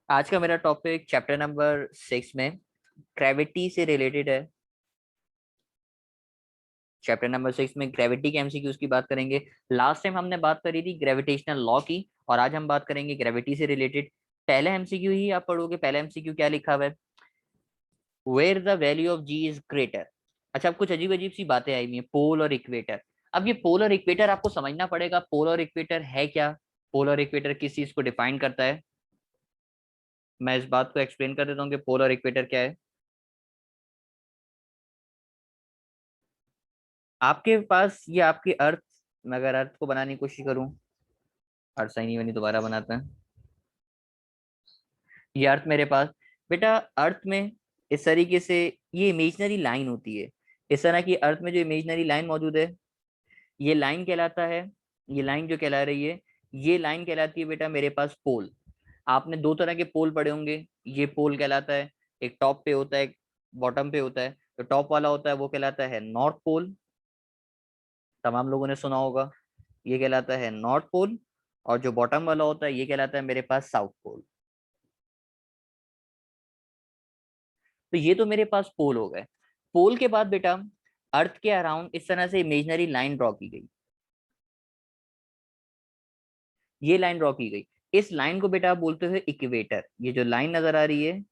आज का मेरा टॉपिक चैप्टर नंबर 6 में ग्रेविटी से रिलेटेड है। चैप्टर नंबर 6 में ग्रेविटी के एमसीक्यूज की बात करेंगे। लास्ट टाइम हमने बात करी थी ग्रेविटेशनल लॉ की, और आज हम बात करेंगे ग्रेविटी से रिलेटेड। पहले एमसीक्यू ही आप पढ़ोगे। पहले एमसीक्यू क्या लिखा हुआ है? Where the value of G is greater. अच्छा, अब कुछ अजीब अजीब सी बातें आई हुई हैं, पोल और इक्वेटर। अब ये पोल और इक्वेटर आपको समझना पड़ेगा। पोल और इक्वेटर है क्या? पोल और इक्वेटर किस चीज को डिफाइन करता है? मैं इस बात को एक्सप्लेन कर देता हूँ कि पोल और इक्वेटर क्या है। आपके पास ये आपकी अर्थ, मैं अगर अर्थ को बनाने की कोशिश करूं, अर्थ सही नहीं बनी, दोबारा बनाते हैं। ये अर्थ मेरे पास, बेटा अर्थ में इस तरीके से ये इमेजिनरी लाइन होती है। इस तरह की अर्थ में जो इमेजिनरी लाइन मौजूद है, ये लाइन कहलाता है। ये लाइन जो कहला रही है, ये लाइन कहलाती है बेटा मेरे पास पोल। आपने दो तरह के पोल पढ़े होंगे। ये पोल कहलाता है, एक टॉप पे होता है, एक बॉटम पे होता है। तो टॉप वाला होता है वो कहलाता है नॉर्थ पोल, तमाम लोगों ने सुना होगा। ये कहलाता है नॉर्थ पोल। और जो बॉटम वाला होता है ये कहलाता है मेरे पास साउथ पोल। तो ये तो मेरे पास पोल हो गए। पोल के बाद बेटा अर्थ के अराउंड इस तरह से इमेजिनरी लाइन ड्रॉ की गई। ये लाइन ड्रॉ की गई। इस लाइन को बेटा आप बोलते हो इक्वेटर। ये जो लाइन नजर आ रही है,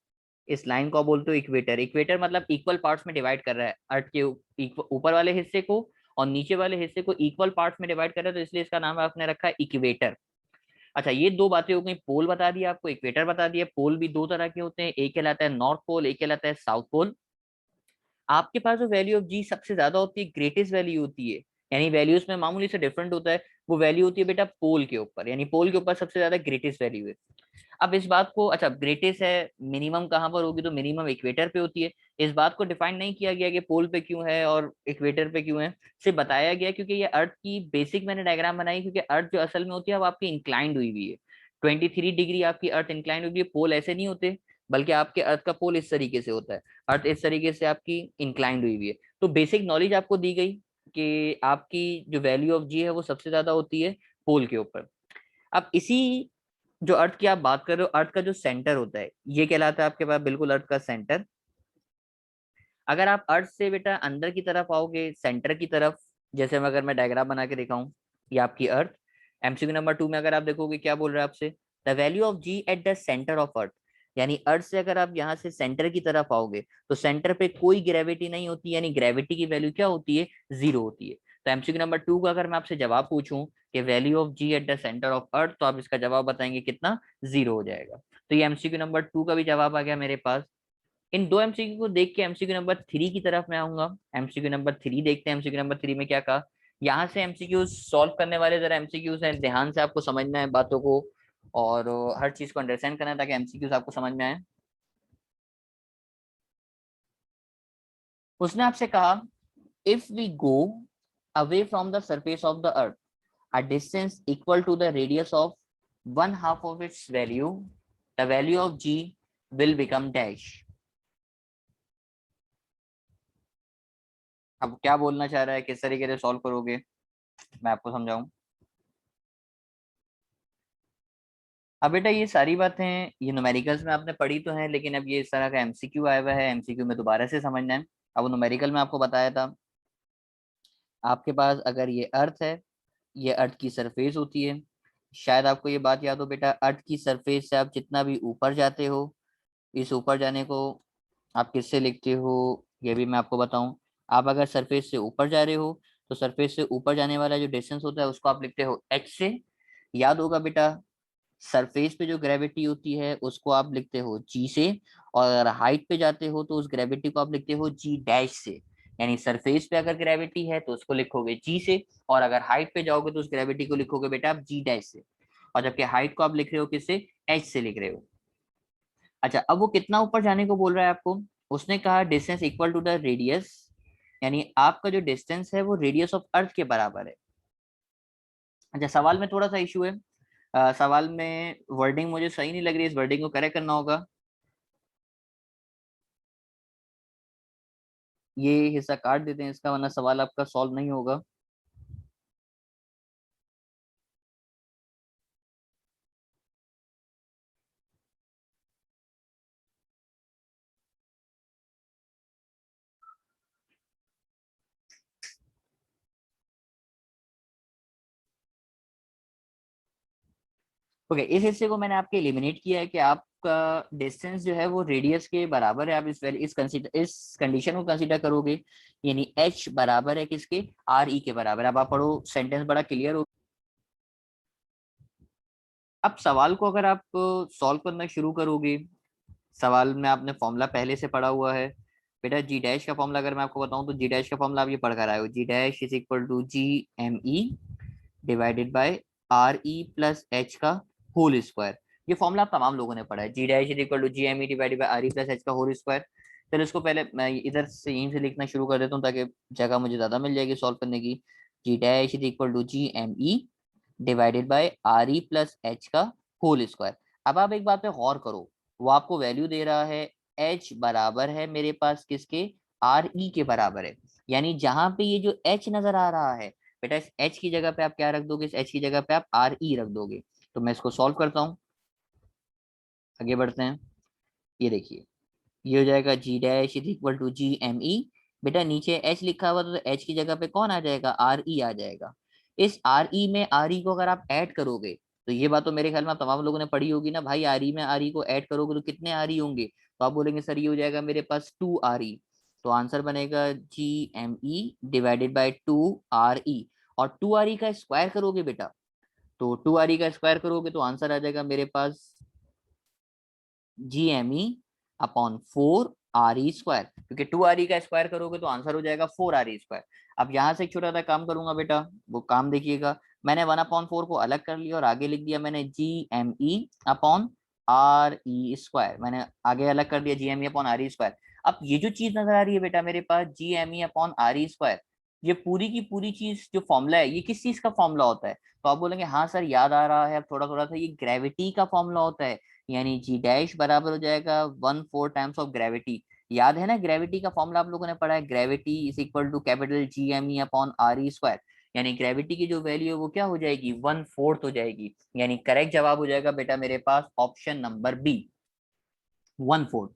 इस लाइन को आप बोलते हो इक्वेटर। इक्वेटर मतलब इक्वल पार्ट्स में डिवाइड कर रहा है अर्थ के ऊपर वाले हिस्से को, और नीचे वाले हिस्से को इक्वल पार्ट्स में डिवाइड कर रहा है, तो इसलिए इसका नाम आपने रखा है इक्वेटर। अच्छा, ये दो बातें हो गई। पोल बता दिया आपको, इक्वेटर बता दिया। पोल भी दो तरह के होते हैं, एक कहलाता है नॉर्थ पोल, एक कहलाता है साउथ पोल। आपके पास जो वैल्यू ऑफ जी सबसे ज्यादा होती है, ग्रेटेस्ट वैल्यू होती है, यानी वैल्यूज में मामूली से डिफरेंट होता है, वो वैल्यू होती है बेटा पोल के ऊपर। यानी पोल के ऊपर सबसे ज्यादा ग्रेटेस्ट वैल्यू है। अब इस बात को, अच्छा ग्रेटेस्ट है, मिनिमम कहाँ पर होगी? तो मिनिमम इक्वेटर पे होती है। इस बात को डिफाइन नहीं किया गया कि पोल पे क्यों है और इक्वेटर पे क्यों है, सिर्फ बताया गया क्योंकि ये अर्थ की बेसिक मैंने डायग्राम बनाई, क्योंकि अर्थ जो असल में होती है वो आपकी इंक्लाइंड हुई हुई है। 23 डिग्री आपकी अर्थ इंक्लाइंड हुई है। पोल ऐसे नहीं होते, बल्कि आपके अर्थ का पोल इस तरीके से होता है। अर्थ इस तरीके से आपकी इंक्लाइंड हुई हुई है। तो बेसिक नॉलेज आपको दी गई कि आपकी जो वैल्यू ऑफ जी है वो सबसे ज्यादा होती है पोल के ऊपर। अब इसी जो अर्थ की आप बात कर रहे हो, अर्थ का जो सेंटर होता है ये कहलाता है आपके पास बिल्कुल अर्थ का सेंटर। अगर आप अर्थ से बेटा अंदर की तरफ आओगे, सेंटर की तरफ, जैसे मैं अगर मैं डायग्राम बना के दिखाऊं, ये आपकी अर्थ। एमसीक्यू नंबर 2 में अगर आप देखोगे क्या बोल रहा है आपसे, the value of G at the centre of earth. यानी अर्थ से अगर आप यहाँ से सेंटर की तरफ आओगे तो सेंटर पे कोई ग्रेविटी नहीं होती, यानी ग्रेविटी की वैल्यू क्या होती है? जीरो होती है। तो एमसीक्यू नंबर 2 का अगर मैं आपसे जवाब पूछूं कि value of G at the centre of earth, तो आप इसका जवाब बताएंगे कितना? जीरो हो जाएगा। तो ये एमसीक्यू नंबर 2 का भी जवाब आ गया मेरे पास। इन दो एमसीक्यू को देख के एमसीक्यू नंबर 3 की तरफ मैं आऊंगा। एमसीक्यू नंबर 3 देखते हैं। एमसीक्यू नंबर 3 में क्या कहा? यहाँ से एमसीक्यू सॉल्व करने वाले जरा एमसीक्यूज हैं, ध्यान से आपको समझना है बातों को, और हर चीज को अंडरस्टैंड करना है ताकि एमसीक्यूज आपको समझ में आए। उसने आपसे कहा, if we go away from the surface of the earth a distance equal to the radius of one half of its value, the value of g will become dash। अब क्या बोलना चाह रहा है, किस तरीके से सॉल्व करोगे, मैं आपको समझाऊं। अब बेटा ये सारी बातें ये न्यूमेरिकल्स में आपने पढ़ी तो है, लेकिन अब ये इस तरह का एमसीक्यू आया हुआ है, एमसीक्यू में दोबारा से समझना है। अब न्यूमेरिकल में आपको बताया था, आपके पास अगर ये अर्थ है, ये अर्थ की सरफेस होती है। शायद आपको ये बात याद हो बेटा, अर्थ की सरफेस से आप जितना भी ऊपर जाते हो, इस ऊपर जाने को आप किससे लिखते हो, ये भी मैं आपको बताऊं। आप अगर सरफेस से ऊपर जा रहे हो, तो सरफेस से ऊपर जाने वाला जो डिस्टेंस होता है उसको आप लिखते हो एच से। याद होगा बेटा, सरफेस पे जो ग्रेविटी होती है उसको आप लिखते हो जी से, और अगर हाइट पे जाते हो तो उस ग्रेविटी को आप लिखते हो जी डैश से। यानी सरफेस पे अगर ग्रेविटी है तो उसको लिखोगे जी से, और अगर हाइट पे जाओगे तो उस ग्रेविटी को लिखोगे बेटा आप जी डैश से। और जबकि हाइट को आप लिख रहे हो किससे? एच से लिख रहे हो। अच्छा, अब वो कितना ऊपर जाने को बोल रहा है आपको? उसने कहा distance equal to the radius, यानी आपका जो डिस्टेंस है वो रेडियस ऑफ अर्थ के बराबर है। अच्छा, सवाल में थोड़ा सा इशू है। सवाल में वर्डिंग मुझे सही नहीं लग रही, इस वर्डिंग को करेक्ट करना होगा। ये हिस्सा काट देते हैं इसका, वरना सवाल आपका सॉल्व नहीं होगा। ओके, इस हिस्से को मैंने आपके एलिमिनेट किया है कि आपका डिस्टेंस जो है वो रेडियस के बराबर है। आप इस कंडीशन को कंसीडर करोगे, यानी h बराबर है किसके, आर ई के बराबर। अब आप पढ़ो, सेंटेंस बड़ा क्लियर हो। अब सवाल को अगर आप सॉल्व करना शुरू करोगे, सवाल में आपने फॉर्मूला पहले से पढ़ा हुआ है बेटा। जी डैश का फॉर्मूला अगर मैं आपको बताऊं तो जी डैश का फॉर्मूला आप ये पढ़ कर आए हो, g dash is equal to g M E divided by r e plus h का होल स्क्वायर। ये फॉर्मूला आप तमाम लोगों ने पढ़ा है, g dash is equal to g M E divided by r e plus h का whole square. चलो इसको पहले मैं इधर से यहीं से लिखना शुरू कर देता हूँ ताकि जगह मुझे ज्यादा मिल जाएगी सॉल्व करने की। G dash is equal to g M E divided by r e plus h का होल स्क्वायर। अब आप एक बात पे गौर करो, वो आपको वैल्यू दे रहा है एच बराबर है मेरे पास किसके, आर ई के बराबर है। यानी जहां पे ये जो एच नजर आ रहा है बेटा, इस एच की जगह पे आप क्या रख दोगे, इस एच की जगह पे आप आर ई रख दोगे। तो मैं इसको सॉल्व करता हूँ, आगे बढ़ते हैं। ये देखिए, ये हो जाएगा g dash is equal to g M e. बेटा नीचे एच लिखा हुआ था तो एच की जगह पे कौन आ जाएगा, आर ई आ जाएगा। इस आर ई में आर ई को अगर आप ऐड करोगे, तो ये बात तो मेरे ख्याल में आप तमाम लोगों ने पढ़ी होगी ना भाई, आर ई में आर ई को ऐड करोगे तो कितने आर ई होंगे। तो आप बोलेंगे सर ये हो जाएगा मेरे पास टू आर ई। तो आंसर बनेगा G M E divided by two are E. और टू आर ई का स्क्वायर करोगे बेटा, तो टू आर ई का स्क्वायर करोगे तो आंसर आ जाएगा मेरे पास g M E upon four r ई स्क्वायर, क्योंकि टू आर ई का स्क्वायर करोगे तो आंसर हो जाएगा फोर आर ई स्क्वायर। अब यहाँ से एक छोटा सा काम करूंगा बेटा, वो काम देखिएगा। मैंने वन अपॉन फोर को अलग कर लिया और आगे लिख दिया मैंने G M E upon R E square. मैंने आगे अलग कर दिया G M E upon R E square. अब ये जो चीज नजर आ रही है बेटा मेरे पास g M E upon R E square, ये पूरी की पूरी चीज जो फॉर्मूला है ये किस चीज का फॉर्मूला होता है। तो आप बोलेंगे हाँ सर याद आ रहा है अब थोड़ा थोड़ा सा, ये ग्रेविटी का फॉर्मूला होता है। यानी जी डैश बराबर हो जाएगा one four times of gravity. याद है ना, ग्रेविटी का फॉर्मूला आप लोगों ने पढ़ा है, gravity is equal to capital G M E upon R E square. यानी ग्रेविटी की जो वैल्यू है वो क्या हो जाएगी, वन फोर्थ हो जाएगी। यानी करेक्ट जवाब हो जाएगा बेटा मेरे पास option number b, one fourth.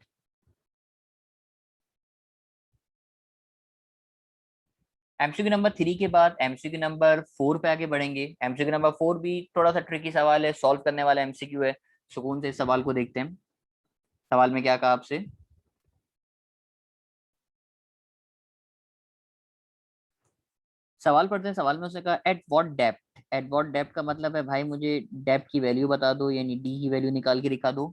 MCQ number three के बाद एमसीक्यू नंबर फोर पे आगे बढ़ेंगे। एमसीक्यू नंबर फोर भी थोड़ा सा ट्रिकी सवाल है, सॉल्व करने वाला एमसीक्यू है। सुकून से इस सवाल को देखते हैं। सवाल में क्या कहा आपसे, सवाल पढ़ते हैं। सवाल में उसने कहा at what depth, at what depth का मतलब है भाई मुझे डेप्थ की वैल्यू बता दो, यानी डी की वैल्यू निकाल के दिखा दो।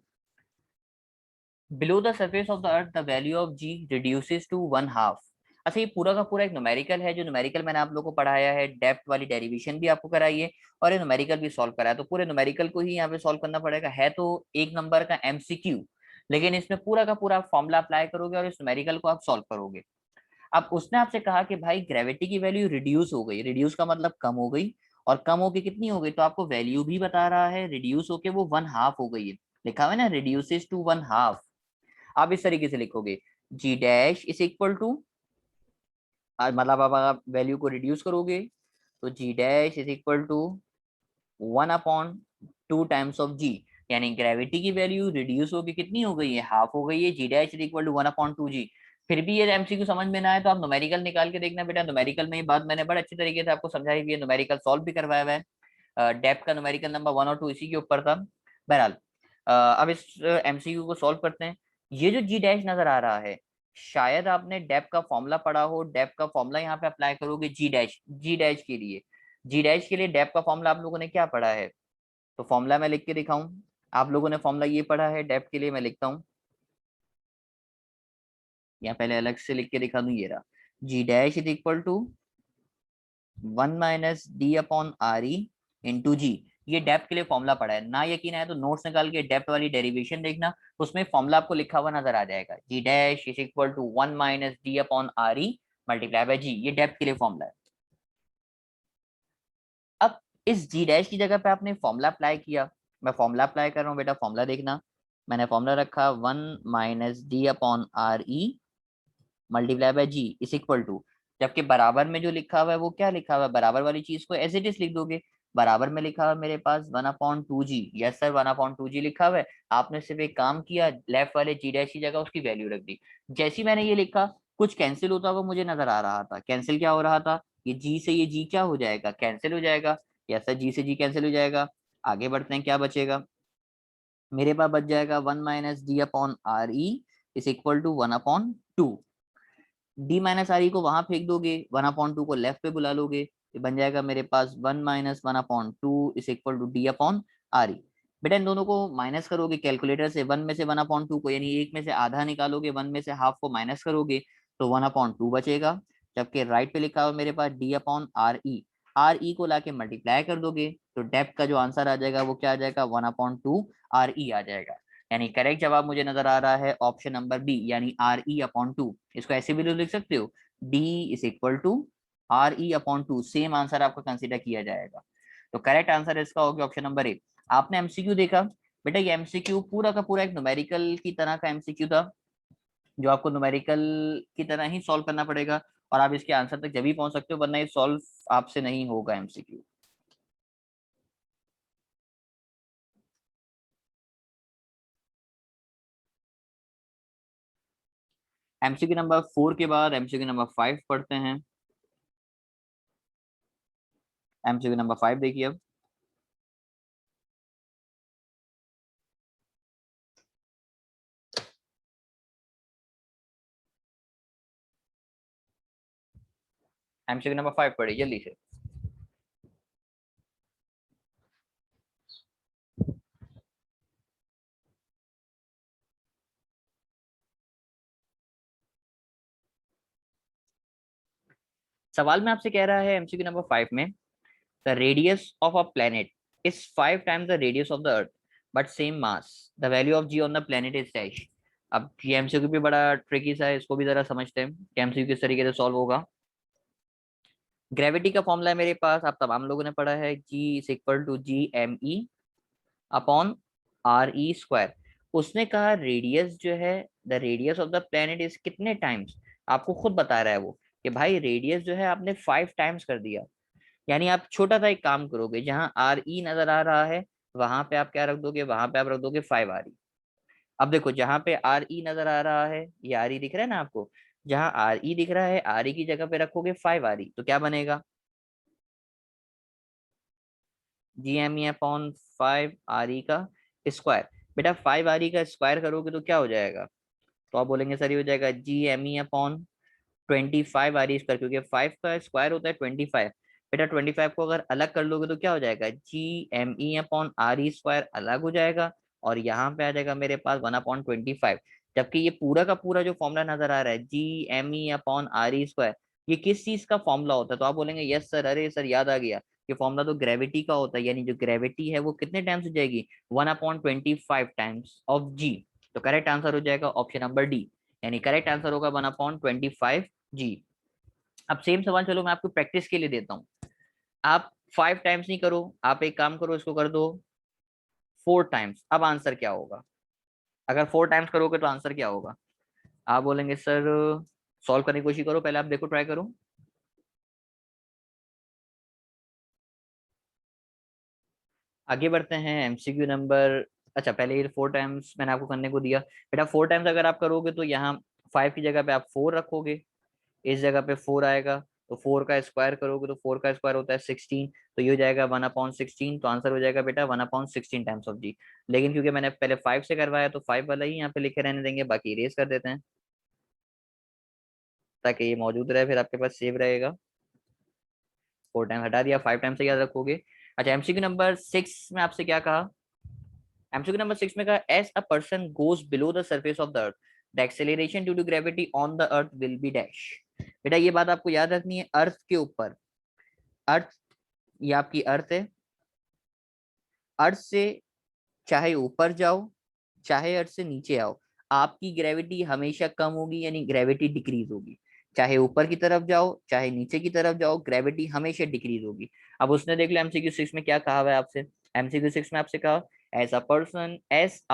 Below the surface of the earth the value of G reduces to one half. अच्छा, ये पूरा का पूरा एक न्यूमेरिकल है, जो न्यूमेरिकल मैंने आप लोगों को पढ़ाया है, डेप्थ वाली डेरिवेशन भी आपको कराई है और ये न्यूमेरिकल भी सॉल्व कराया। तो पूरे न्यूमेरिकल को ही यहाँ पे सॉल्व करना पड़ेगा। है तो एक नंबर का एमसीक्यू, लेकिन इसमें पूरा का पूरा फॉर्मूला अप्लाई करोगे और इस न्यूमेरिकल को आप सॉल्व करोगे। अब उसने आपसे कहा कि भाई ग्रेविटी की वैल्यू रिड्यूस हो गई, रिड्यूस का मतलब कम हो गई, और कम होके कितनी हो गई, तो आपको वैल्यू भी बता रहा है रिड्यूस होके वो वन हाफ हो गई है। लिखा हुआ है ना, रिड्यूसेस टू वन हाफ। आप इस तरीके से लिखोगे, g dash is equal to, मतलब आप वैल्यू को रिड्यूस करोगे तो g dash is equal to one upon two times of g. यानी ग्रेविटी की वैल्यू रिड्यूस होगी कितनी हो गई है, हाफ हो गई है। G dash is equal to one upon two g. फिर भी ये एमसीक्यू समझ में ना आए तो आप न्यूमेरिकल निकाल के देखना बेटा। न्यूमेरिकल में ये बात मैंने बड़े अच्छी तरीके से आपको समझाई हुई है, न्यूमेरिकल सॉल्व भी करवाया हुआ है। डेप्थ का न्यूमेरिकल नंबर वन और टू इसी के ऊपर था। बहरहाल अब इस एमसीक्यू को सॉल्व करते हैं। ये जो जी डैश नजर आ रहा है, शायद आपने डेप्थ का फॉर्मूला पढ़ा हो, डेप्थ का फॉर्मूला यहाँ पे अप्लाई करोगे जी डैश, जी डैश के लिए, जी डैश के लिए डेप्थ का फॉर्मूला आप लोगों ने क्या पढ़ा है। तो फॉर्मूला मैं लिख के दिखाऊं, आप लोगों ने फॉर्मूला ये पढ़ा है डेप्थ के लिए, मैं लिखता हूँ या पहले अलग से लिख के दिखा दूं, ये रहा, g dash is equal to one minus D upon are e into g. ये डेप्थ के लिए फॉर्मूला पढ़ा है ना, यकीन है तो नोट्स निकाल के डेप्थ वाली डेरिवेशन देखना, उसमें फॉर्मूला आपको लिखा हुआ नजर आ जाएगा, g dash is equal to one minus D upon R E multiply by g. ये डेप्थ के लिए फॉर्मूला है। अब इस जी डैश की जगह पे आपने फॉर्मूला अप्लाई किया, मैं फॉर्मूला अप्लाई कर रहा हूँ बेटा, फॉर्मूला देखना। मैंने फॉर्मूला रखा one minus D upon R E multiply by G is equal to, जबकि बराबर में जो लिखा हुआ है वो क्या लिखा हुआ है, बराबर वाली चीज को एज इट इज लिख दोगे। बराबर में लिखा हुआ है मेरे पास one upon two g, yes sir one upon two g लिखा हुआ है। आपने सिर्फ एक काम किया, लेफ्ट वाले जी डैश की जगह उसकी वैल्यू रख दी। जैसी मैंने ये लिखा, कुछ कैंसिल होता हुआ मुझे नजर आ रहा था। कैंसिल क्या हो रहा था, ये जी से ये जी क्या हो जाएगा, कैंसिल हो जाएगा। यस सर जी से जी कैंसिल हो जाएगा। आगे बढ़ते हैं, क्या बचेगा मेरे पास, बच जाएगा 1 - d/r(e) is equal to 1/2। d - r(e) को वहां फेंक दोगे, 1/2 को लेफ्ट पे बुला लोगे, ये बन जाएगा मेरे पास 1 - 1/2 इज इक्वल टू d/r(e). बेटा इन दोनों को माइनस करोगे कैलकुलेटर से, 1 में से 1/2 को यानी एक में से आधा निकालोगे, 1 में से हाफ को माइनस करोगे तो 1/2 बचेगा। जबकि राइट पे लिखा हुआ मेरे पास d/r(e), आर ई को लाके मल्टीप्लाई कर दोगे तो डेप्थ का जो आंसर आ जाएगा वो क्या आ जाएगा, 1/2 RE आ जाएगा। यानी करेक्ट जवाब मुझे नजर आ रहा है ऑप्शन नंबर बी, यानी RE/2। इसको ऐसे भी तो लिख सकते हो, D is equal to RE/2, same answer आपका कंसिडर किया जाएगा। तो करेक्ट आंसर इसका होगा ऑप्शन नंबर ए। आपने एमसीक्यू देखा बेटा, ये एमसीक्यू पूरा का पूरा एक न्यूमेरिकल की तरह का एमसीक्यू था, जो आपको न्यूमेरिकल की तरह ही सॉल्व करना पड़ेगा, और आप इसके आंसर तक जब भी पहुंच सकते हो, वरना ये सॉल्व आपसे नहीं होगा एमसीक्यू। एमसीक्यू नंबर 4 के बाद एमसीक्यू नंबर 5 पढ़ते हैं। एमसीक्यू नंबर 5 देखिए अब। एमसीक्यू नंबर 5 पढ़िए जल्दी से। सवाल में आपसे कह रहा है एमसीक्यू नंबर 5 में, the radius of a planet is 5 times the radius of the earth but same mass, the value of G on the planet is dash. अब ये एमसीक्यू भी बड़ा ट्रिकी सा है, इसको भी जरा समझते हैं कि एमसीक्यू किस तरीके से सॉल्व होगा। ग्रेविटी का फॉर्मूला है मेरे पास, आप तमाम लोगों ने पढ़ा है, g is equal to G m e/r e²। उसने कहा रेडियस जो है, the radius of the planet is कितने टाइम्स, आपको खुद बता रहा है वो कि भाई रेडियस जो है आपने 5 टाइम्स कर दिया। यानी आप छोटा सा एक काम करोगे, जहां RE नजर आ रहा है वहां पे आप क्या रख दोगे, वहां पे आप रख दोगे 5RE। अब देखो जहां पे RE नजर आ रहा है, ये RE दिख रहा है ना आपको, जहां RE दिख रहा है RE की जगह पे रखोगे 5RE, तो क्या बनेगा, G m e/5 RE का स्क्वायर। बेटा 5RE का स्क्वायर करोगे तो क्या हो जाएगा, तो आप बोलेंगे सर ये हो जाएगा G m e/25 RE², क्योंकि 5 का स्क्वायर होता है 25। बेटा 25 को अगर अलग कर लोगे तो क्या हो जाएगा, G m e/RE² अलग हो जाएगा, और यहाँ पे आ जाएगा मेरे पास 1/25। जबकि ये पूरा का पूरा जो फॉर्मूला नजर आ रहा है G m e/RE², ये किस चीज का फॉर्मूला होता है, तो आप बोलेंगे यस सर, अरे सर याद आ गया, ये फॉर्मूला तो ग्रेविटी का होता है, यानी जो ग्रेविटी है वो कितने टाइम्स हो जाएगी, 1/25 टाइम्स ऑफ जी। तो करेक्ट आंसर हो जाएगा ऑप्शन नंबर डी, यानी करेक्ट आंसर होगा 1/25 जी। अब सेम सवाल चलो मैं आपको प्रैक्टिस के लिए देता हूँ। आप 5 टाइम्स नहीं करो, आप एक काम करो, इसको कर दो 4 टाइम्स। अब आंसर क्या होगा, अगर 4 टाइम्स करोगे तो आंसर क्या होगा, आप बोलेंगे सर सॉल्व करने की कोशिश करो, पहले आप देखो, ट्राई करो। आगे बढ़ते हैं एमसीक्यू नंबर, अच्छा पहले ये 4 टाइम्स मैंने आपको करने को दिया। बेटा 4 टाइम्स अगर आप करोगे तो यहाँ 5 की जगह पे आप 4 रखोगे, इस जगह पे 4 आएगा, तो 4 का स्क्वायर करोगे तो 4 का स्क्वायर होता है 16, तो ये हो जाएगा 1/16, तो आंसर हो जाएगा बेटा 1/16 टाइम्स ऑफ जी। लेकिन क्योंकि मैंने पहले 5 से करवाया तो 5 वाला ही यहाँ पे लिखे रहने देंगे, बाकी इरेज कर देते हैं ताकि ये मौजूद रहे, फिर आपके पास सेव रहेगा। 4 टाइम हटा दिया, 5 टाइम से याद रखोगे। अच्छा एमसीक्यू नंबर 6 में आपसे क्या कहा, एमसीक्यू नंबर 6 में कहा as a person goes below the surface of the earth, the acceleration due to gravity on the earth will be dash. बेटा ये बात आपको याद रखनी है, अर्थ के ऊपर, अर्थ, ये आपकी अर्थ है, अर्थ से चाहे ऊपर जाओ चाहे अर्थ से नीचे आओ, आपकी ग्रेविटी हमेशा कम होगी, यानी ग्रेविटी डिक्रीज होगी। चाहे ऊपर की तरफ जाओ चाहे नीचे की तरफ जाओ, ग्रेविटी हमेशा डिक्रीज होगी। अब उसने देख लो एमसीक्यू 6 में क्या कहा हुआ है आपसे, एमसीक्यू 6 में आपसे कहा as a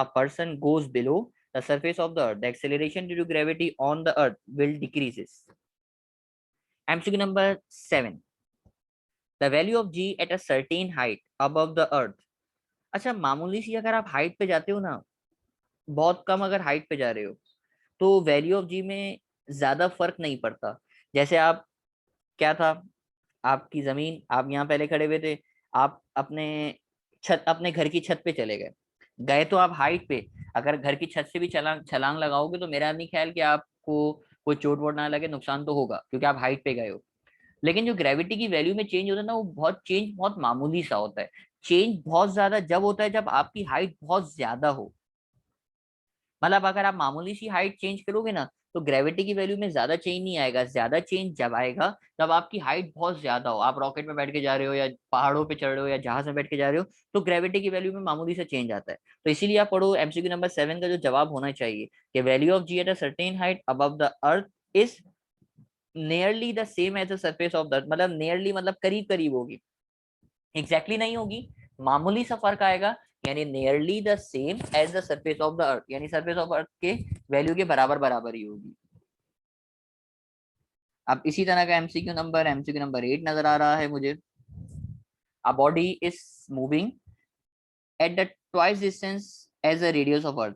person goes below the surface of the earth, the acceleration due to gravity on the earth will decreases। MCQ number 7, the value of G at a certain height above the earth. अच्छा मामूली सी अगर आप height पे जाते हो ना, बहुत कम अगर हाइट पे जा रहे हो, तो वैल्यू ऑफ जी में ज्यादा फर्क नहीं पड़ता। जैसे आप, क्या था, आपकी जमीन, आप यहाँ पहले खड़े हुए थे, आप अपने छत, अपने घर की छत पे चले गए, गए तो आप हाइट पे, अगर घर की छत से भी छलांग छलांग लगाओगे तो मेरा नहीं ख्याल कि आपको कोई चोट वोट ना लगे, नुकसान तो होगा क्योंकि आप हाइट पे गए हो। लेकिन जो ग्रेविटी की वैल्यू में चेंज होता है ना, वो बहुत मामूली सा होता है। चेंज बहुत ज्यादा जब होता है जब आपकी हाइट बहुत ज्यादा हो। मतलब अगर आप मामूली सी हाइट चेंज करोगे ना, तो ग्रेविटी की वैल्यू में ज्यादा चेंज नहीं आएगा। ज्यादा चेंज जब आएगा जब आपकी हाइट बहुत ज्यादा हो, आप रॉकेट में बैठ के जा रहे हो या पहाड़ों पे चढ़ रहे हो या जहाज में बैठ के जा रहे हो, तो ग्रेविटी की वैल्यू में मामूली सा चेंज आता है। तो इसीलिए आप पढ़ो एमसीक्यू नंबर 7 का जो जवाब होना चाहिए कि value of G at a certain height above the earth is nearly the same as the surface of the earth. मतलब नियरली मतलब करीब करीब होगी, एग्जैक्टली नहीं होगी, मामूली सा फर्क आएगा। यानी nearly the same as the surface of the earth, यानी सरफेस ऑफ अर्थ के वैल्यू के बराबर बराबर ही होगी। अब इसी तरह का एमसीक्यू नंबर 8 नजर आ रहा है मुझे। A body is moving at the twice distance as a radius of earth.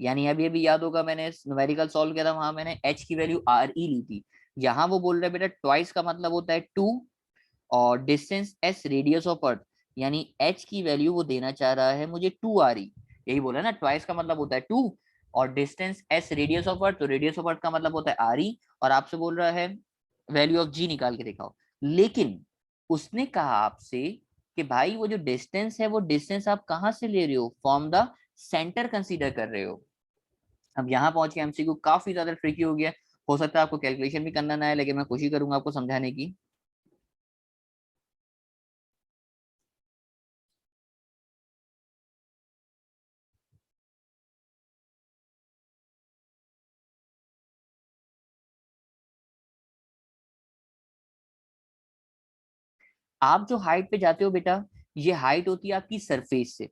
यानी अभी अभी याद होगा मैंने न्यूमेरिकल सॉल्व किया था, वहां मैंने एच की वैल्यू आर ई ली थी। यहाँ वो बोल रहे हैं बेटा ट्वाइस का मतलब होता है 2, और distance S radius of earth, यानी एच की वैल्यू वो देना चाह रहा है मुझे 2 RE। यही बोला ना, ट्वाइस का मतलब होता है 2, और distance S radius of earth, तो रेडियस ऑफ अर्थ का मतलब होता है RE। और आपसे बोल रहा है वैल्यू ऑफ जी निकाल के दिखाओ। लेकिन उसने कहा आपसे कि भाई वो जो डिस्टेंस है वो डिस्टेंस आप कहाँ से ले रहे हो, फ्रॉम द सेंटर कंसीडर कर रहे हो। अब यहाँ पहुंच के एमसीक्यू काफी ज्यादा ट्रिकी हो गया। हो सकता है आपको कैलकुलेशन भी करना ना है, लेकिन मैं कोशिश करूंगा आपको समझाने की। आप जो हाइट पे जाते हो बेटा, ये हाइट होती है आपकी सरफेस से।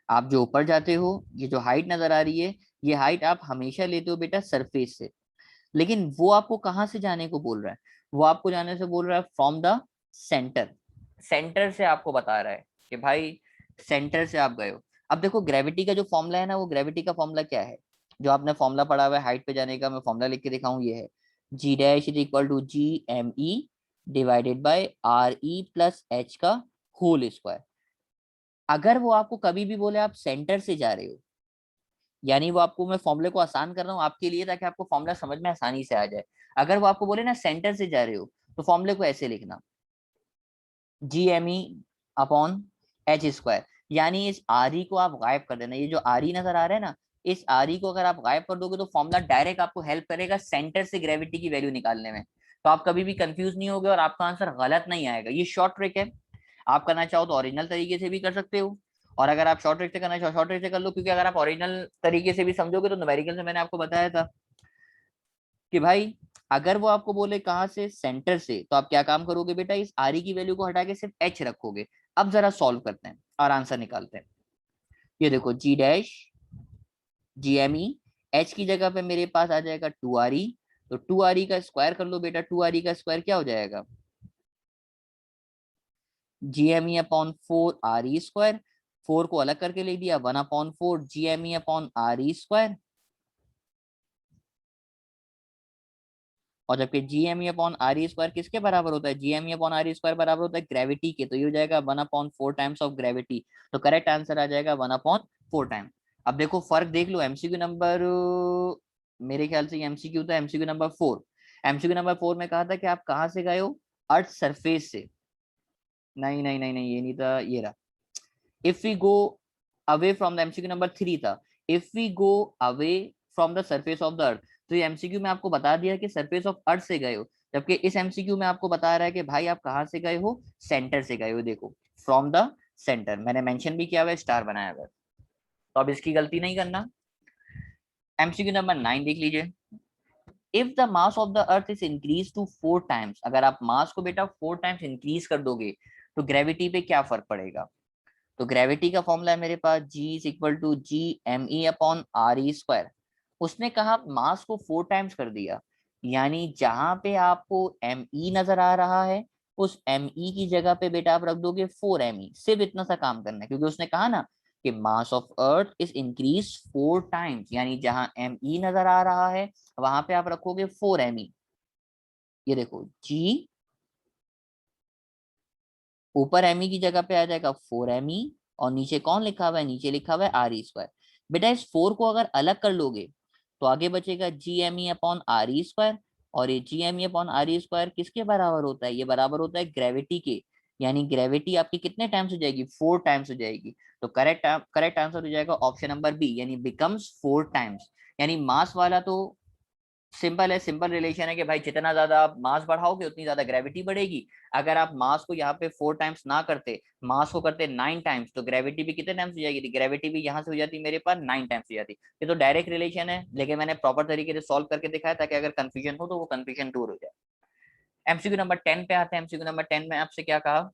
आप जो ऊपर जाते हो, ये जो हाइट नजर आ रही है, ये हाइट आप हमेशा लेते हो बेटा सरफेस से। लेकिन वो आपको कहाँ से जाने को बोल रहा है, वो आपको जाने से बोल रहा है फ्रॉम द सेंटर। सेंटर से आपको बता रहा है कि भाई सेंटर से आप गए हो। अब देखो ग्रेविटी का जो फॉर्मूला है ना, वो ग्रेविटी का फॉर्मूला क्या है, जो आपने फॉर्मूला पढ़ा हुआ है हाइट पे जाने का, मैं फॉर्मूला लिख के दिखाऊं, ये है g dash is equal to GME divided by RE plus h का होल स्क्वायर। अगर वो आपको कभी भी बोले आप सेंटर से जा रहे हो, यानी वो आपको, मैं फॉर्मूले को आसान कर रहा हूँ आपके लिए ताकि आपको फॉर्मूला समझ में आसानी से आ जाए। अगर वो आपको बोले ना सेंटर से जा रहे हो, तो फॉर्मूले को ऐसे लिखना GME अपॉन एच स्क्वायर। यानी इस RE को आप गायब कर देना, ये जो RE नजर आ रहा है ना, इस RE को अगर आप गायब कर दोगे तो फॉर्मूला डायरेक्ट आपको हेल्प करेगा सेंटर से ग्रेविटी की वैल्यू निकालने में। तो आप कभी भी कंफ्यूज नहीं होगे और आपका आंसर गलत नहीं आएगा। ये शॉर्ट ट्रिक है, आप करना चाहो तो ओरिजिनल तरीके से भी कर सकते हो, और अगर आप शॉर्ट ट्रिक से करना चाहो शॉर्ट ट्रिक से कर लो, क्योंकि अगर आप ओरिजिनल तरीके से भी समझोगे तो न्यूमेरिकल से मैंने आपको बताया था कि भाई अगर वो आपको बोले कहाँ से, सेंटर से, तो आप क्या काम करोगे बेटा, इस RE की वैल्यू को हटा के सिर्फ एच रखोगे। अब जरा सॉल्व करते हैं और आंसर निकालते हैं। ये देखो जी डैश GME, एच की जगह पे मेरे पास आ जाएगा 2 RE। तो 2 RE का स्क्वायर कर लो बेटा, 2 RE का स्क्वायर क्या हो जाएगा, GME अपॉन 4 RE स्क्वायर। 4 को अलग करके लिख दिया, 1/4 GME अपॉन RE स्क्वायर। और जबकि GME अपॉन RE स्क्वायर किसके बराबर होता है, GME अपॉन RE स्क्वायर बराबर होता है ग्रेविटी के, तो ये हो जाएगा 1/4 टाइम्स ऑफ ग्रेविटी। तो करेक्ट आंसर आ जाएगा 1/4 टाइम। अब देखो फर्क देख लो, एमसीक्यू नंबर, मेरे ख्याल से एमसीक्यू था एमसीक्यू नंबर 4। एमसीक्यू नंबर 4 में कहा था कि आप कहाँ से गए हो, अर्थ सरफेस से। नहीं नहीं नहीं नहीं, ये नहीं था, ये रहा। If we go away from the, MCQ number 3 था, if we go away from the surface of the earth. तो ये एमसीक्यू में आपको बता दिया कि सरफेस ऑफ अर्थ से गए हो, जबकि इस एमसीक्यू में आपको बता रहा है कि भाई आप कहाँ से गए हो, सेंटर से गए हो। देखो फ्रॉम द सेंटर मैंने मेंशन भी किया हुआ है, स्टार बनाया हुआ है, तो अब इसकी गलती नहीं करना। एमसीक्यू नंबर 9 देख लीजिए। If the mass of the earth is increase to 4 times, अगर आप मास को बेटा 4 टाइम्स इंक्रीज कर दोगे तो ग्रेविटी पे क्या फर्क पड़ेगा। तो ग्रेविटी का फॉर्मूला है मेरे पास g is equal to GME upon RE square. उसने कहा मास को 4 टाइम्स कर दिया, यानी जहां पे आपको ME नजर आ रहा है, उस ME की जगह पे बेटा आप रख दोगे 4ME। सिर्फ इतना सा काम करना है, क्योंकि उसने कहा ना कि mass of earth is increase 4 times, यानी जहां ME नजर आ रहा है वहां पे आप रखोगे 4ME। ये देखो जी, ऊपर ME की जगह पे आ जाएगा 4ME, और नीचे कौन लिखा हुआ है, नीचे लिखा हुआ है आर ई स्क्वायर। बेटा इस 4 को अगर अलग कर लोगे तो आगे बचेगा G M E upon R E square, और ये G M E upon R E square किसके बराबर होता है, ये बराबर होता है ग्रेविटी के। यानी ग्रेविटी आपकी कितने टाइम्स हो जाएगी, 4 टाइम्स हो जाएगी। तो करेक्ट करेक्ट आंसर हो जाएगा ऑप्शन नंबर बी, यानी बिकम्स 4 टाइम्स। यानी मास वाला तो सिंपल है, सिंपल रिलेशन है कि भाई जितना ज्यादा आप मास बढ़ाओगे उतनी ज्यादा ग्रेविटी बढ़ेगी। अगर आप मास को यहाँ पे 4 टाइम्स ना करते, मास को करते 9 टाइम्स, तो ग्रेविटी भी कितने टाइम्स हो जाएगी थी, ग्रेविटी भी यहाँ से हो जाती मेरे पास 9 टाइम्स हो जाती। ये तो डायरेक्ट रिलेशन है, लेकिन मैंने प्रॉपर तरीके से सॉल्व करके दिखाया ताकि अगर कंफ्यूजन हो तो वो कंफ्यूजन दूर हो जाए। एमसीक्यू नंबर 10 पे आते हैं। एमसीक्यू नंबर 10 में आपसे क्या कहा,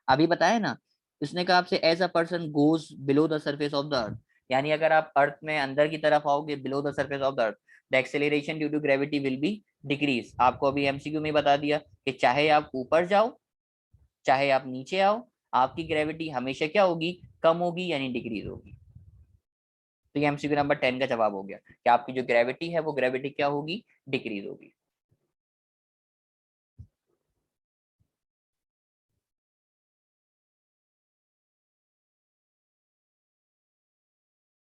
अभी बताया ना, उसने कहा आपसे as a person goes below the surface of the earth, यानी अगर आप अर्थ में अंदर की तरफ आओगे, below the surface of the earth, the acceleration due to gravity will be decrease. आपको अभी एमसीक्यू में बता दिया कि चाहे आप ऊपर जाओ चाहे आप नीचे आओ, आपकी ग्रेविटी हमेशा क्या होगी, कम होगी यानी डिक्रीज होगी। तो ये एमसीक्यू नंबर 10 का जवाब हो गया कि आपकी जो ग्रेविटी है वो ग्रेविटी क्या होगी, डिक्रीज होगी।